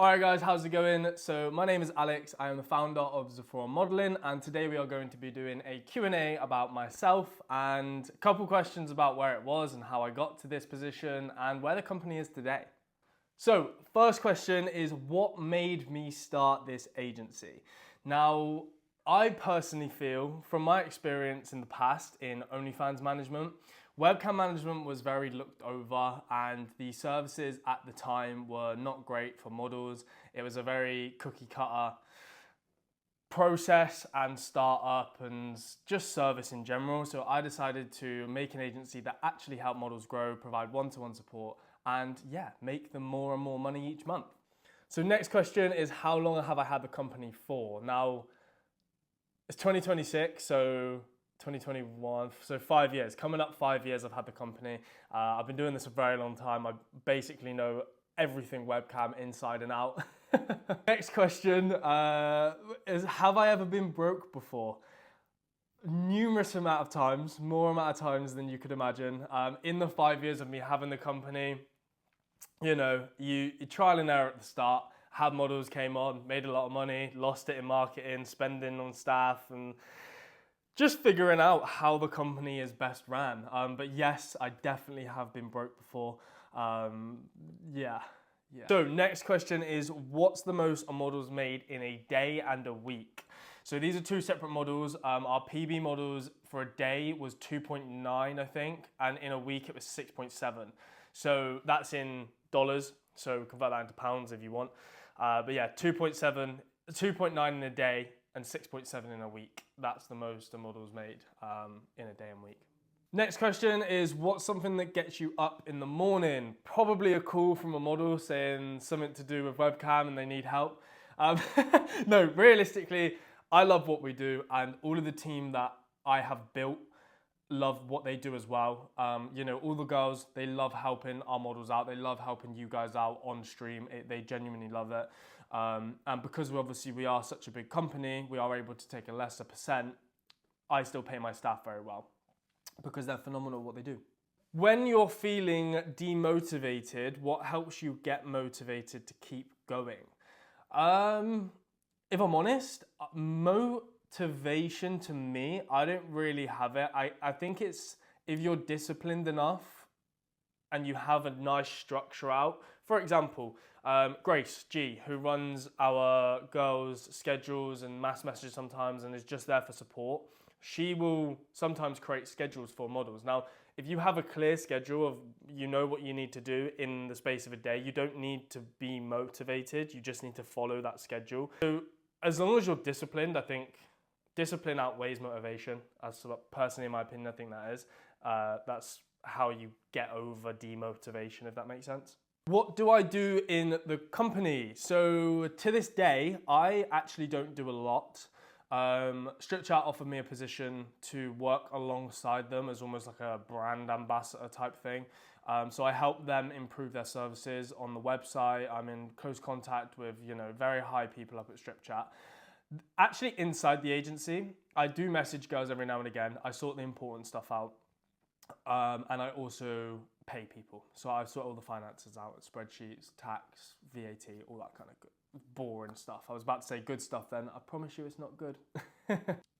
Alright guys, how's it going? So my name is Alex, I am the founder of Zephora Modeling, and today we are going to be doing a Q&A about myself and a couple questions about where it was and how I got to this position and where the company is today. So first question is, what made me start this agency? Now, I personally feel, from my experience in the past in OnlyFans management, webcam management was very looked over and the services at the time were not great for models. It was a very cookie cutter process and startup and just service in general. So I decided to make an agency that actually helped models grow, provide one-to-one support, and make them more and more money each month. So next question is, how long have I had the company for? Now, it's 2026, so 2021, so 5 years. Coming up 5 years I've had the company. I've been doing this a very long time. I basically know everything webcam inside and out. Next question is, have I ever been broke before? Numerous amount of times, more amount of times than you could imagine. In the 5 years of me having the company, you trial and error at the start. Had models, came on, made a lot of money, lost it in marketing, spending on staff, and just figuring out how the company is best ran. But yes, I definitely have been broke before. So next question is, what's the most a model's made in a day and a week? So these are two separate models. Our PB models for a day was 2.9, I think, and in a week it was 6.7. So that's in dollars, so convert that into pounds if you want. But yeah, 2.9 in a day and 6.7 in a week. That's the most a model's made in a day and week. Next question is, what's something that gets you up in the morning? Probably a call from a model saying something to do with webcam and they need help. No, realistically, I love what we do, and all of the team that I have built love what they do as well. All the girls, they love helping our models out. They love helping you guys out on stream. They genuinely love it. And because we are such a big company, we are able to take a lesser percent. I still pay my staff very well because they're phenomenal at what they do. When you're feeling demotivated, what helps you get motivated to keep going? If I'm honest, motivation to me, I don't really have it. I think it's if you're disciplined enough and you have a nice structure out. For example, Grace G, who runs our girls' schedules and mass messages sometimes and is just there for support, she will sometimes create schedules for models. Now, if you have a clear schedule of what you need to do in the space of a day, you don't need to be motivated, you just need to follow that schedule. So as long as you're disciplined, I think discipline outweighs motivation. As personally, in my opinion, I think that is. That's how you get over demotivation, if that makes sense. What do I do in the company? So to this day, I actually don't do a lot. StripChat offered me a position to work alongside them as almost like a brand ambassador type thing. So I help them improve their services on the website. I'm in close contact with very high people up at StripChat. Actually, inside the agency, I do message girls every now and again. I sort the important stuff out, and I also pay people. So I sort all the finances out, spreadsheets, tax, VAT, all that kind of good, boring stuff. I was about to say good stuff then. I promise you it's not good.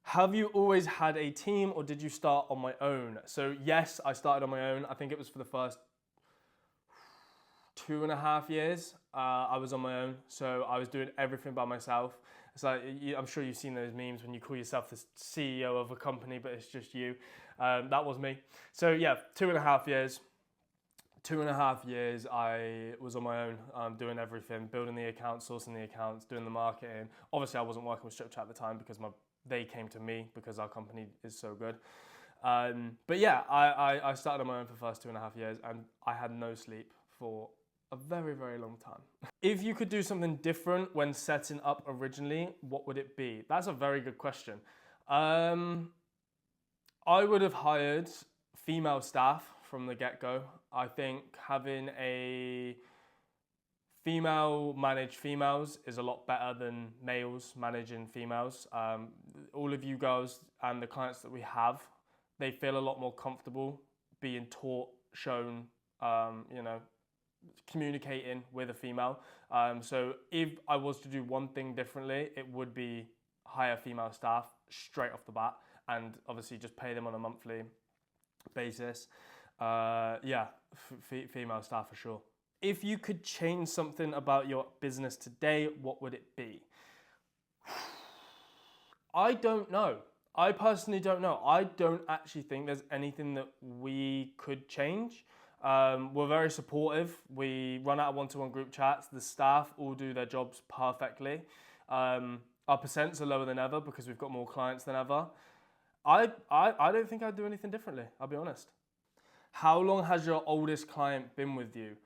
Have you always had a team or did you start on my own? So yes, I started on my own. I think it was for the first 2.5 years. I was on my own. So I was doing everything by myself. It's like, I'm sure you've seen those memes when you call yourself the CEO of a company, but it's just you. That was me. So yeah, 2.5 years. 2.5 years I was on my own, doing everything, building the accounts, sourcing the accounts, doing the marketing. Obviously I wasn't working with StripChat at the time because they came to me because our company is so good. But yeah, I started on my own for the first 2.5 years and I had no sleep for a very, very long time. If you could do something different when setting up originally, what would it be? That's a very good question. I would have hired female staff from the get-go. I think having a female manage females is a lot better than males managing females. All of you girls and the clients that we have, they feel a lot more comfortable being taught, shown, communicating with a female. So if I was to do one thing differently, it would be hire female staff straight off the bat, and obviously just pay them on a monthly basis. Female staff for sure. If you could change something about your business today, what would it be? I don't know. I personally don't know. I don't actually think there's anything that we could change. We're very supportive. We run out of one-to-one group chats. The staff all do their jobs perfectly. Our percents are lower than ever because we've got more clients than ever. I don't think I'd do anything differently, I'll be honest. How long has your oldest client been with you?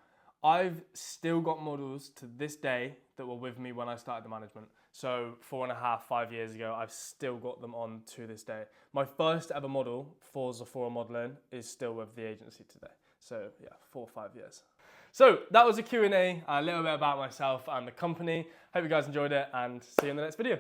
I've still got models to this day that were with me when I started the management. So 4.5, 5 years ago, I've still got them on to this day. My first ever model for Zephora modeling is still with the agency today. So yeah, 4 or 5 years. So that was a Q&A, a little bit about myself and the company. Hope you guys enjoyed it, and see you in the next video.